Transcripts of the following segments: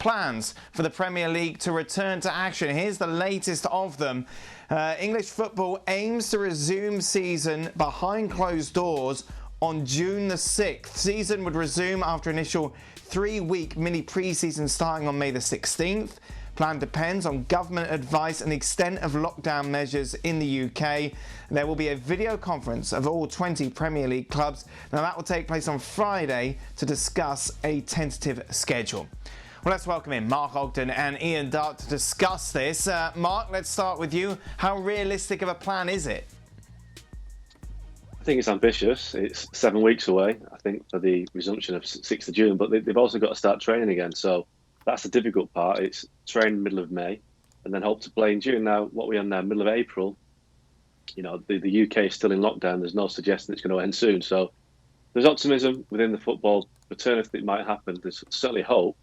plans for the Premier League to return to action. Here's the latest of them. English football aims to resume season behind closed doors on June the 6th. Season would resume after initial 3-week mini pre-season starting on May the 16th. Plan depends on government advice and the extent of lockdown measures in the UK. There will be a video conference of all 20 Premier League clubs. Now that will take place on Friday to discuss a tentative schedule. Well, let's welcome in Mark Ogden and Ian Darke to discuss this. Mark, let's start with you. How realistic of a plan is it? I think it's ambitious. It's 7 weeks away, I think, for the resumption of 6th of June, but they've also got to start training again. So that's the difficult part. It's train middle of May and then hope to play in June. Now, what we are now, middle of April, you know, the UK is still in lockdown. There's no suggestion it's going to end soon. So there's optimism within the football fraternity that it might happen. There's certainly hope.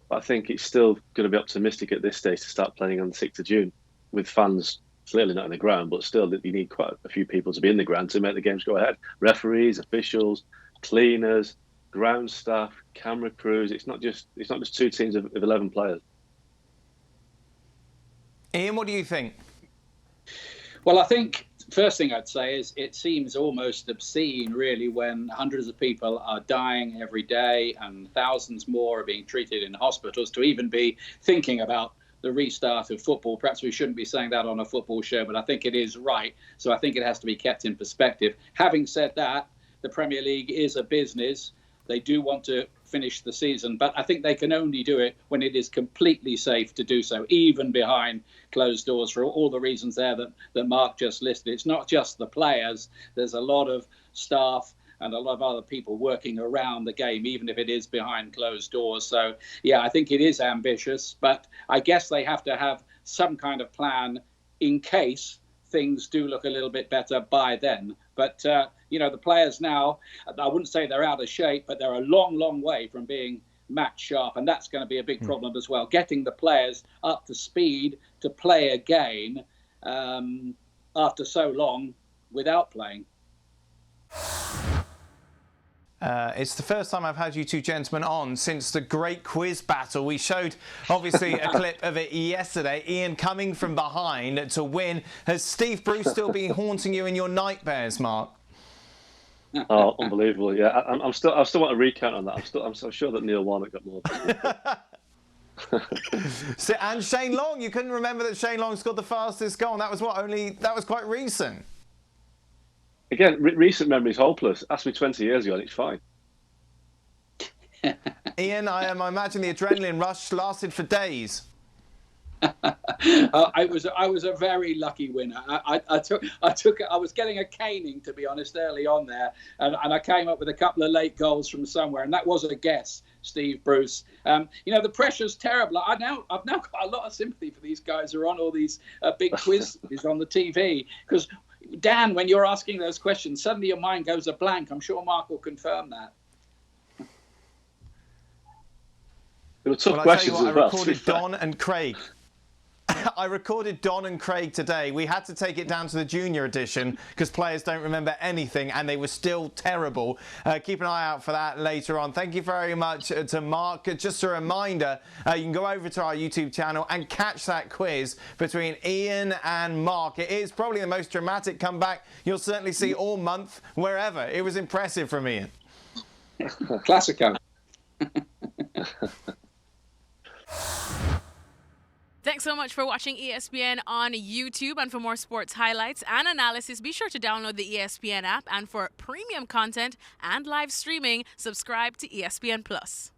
But I think it's still going to be optimistic at this stage to start playing on the 6th of June with fans clearly not in the ground, but still you need quite a few people to be in the ground to make the games go ahead. Referees, officials, cleaners, ground staff, camera crews. It's not just two teams of 11 players. Ian, what do you think? Well, I think first thing I'd say is it seems almost obscene, really, when hundreds of people are dying every day and thousands more are being treated in hospitals to even be thinking about the restart of football. Perhaps we shouldn't be saying that on a football show, but I think it is right. So I think it has to be kept in perspective. Having said that, the Premier League is a business. They do want to finish the season, but I think they can only do it when it is completely safe to do so, even behind closed doors, for all the reasons there that Mark just listed. It's not just the players. There's a lot of staff and a lot of other people working around the game, even if it is behind closed doors. So, yeah, I think it is ambitious, but I guess they have to have some kind of plan in case things do look a little bit better by then. But, you know, the players now, I wouldn't say they're out of shape, but they're a long, long way from being match sharp. And that's going to be a big problem as well, getting the players up to speed to play again after so long without playing. It's the first time I've had you two gentlemen on since the great quiz battle. We showed, obviously, a clip of it yesterday. Ian coming from behind to win. Has Steve Bruce still been haunting you in your nightmares, Mark? Oh, unbelievable! Yeah, I still want a recount on that. I'm so sure that Neil Warnock got more. And Shane Long, you couldn't remember that Shane Long scored the fastest goal. And that was that was quite recent. Again, recent memory is hopeless. Ask me 20 years ago and it's fine. Ian, I imagine the adrenaline rush lasted for days. I was a very lucky winner. I was getting a caning, to be honest, early on there, and I came up with a couple of late goals from somewhere, and that was a guess, Steve Bruce. You know, the pressure's terrible. I've now got a lot of sympathy for these guys who are on all these big quizzes on the TV, because Dan, when you're asking those questions, suddenly your mind goes a blank. I'm sure Mark will confirm that. There were tough questions as well. I recorded Don and Craig. I recorded Don and Craig today. We had to take it down to the junior edition because players don't remember anything and they were still terrible. Keep an eye out for that later on. Thank you very much to Mark. Just a reminder, you can go over to our YouTube channel and catch that quiz between Ian and Mark. It is probably the most dramatic comeback you'll certainly see all month, wherever. It was impressive from Ian. Classico. Thanks so much for watching ESPN on YouTube. And for more sports highlights and analysis, be sure to download the ESPN app. And for premium content and live streaming, subscribe to ESPN Plus.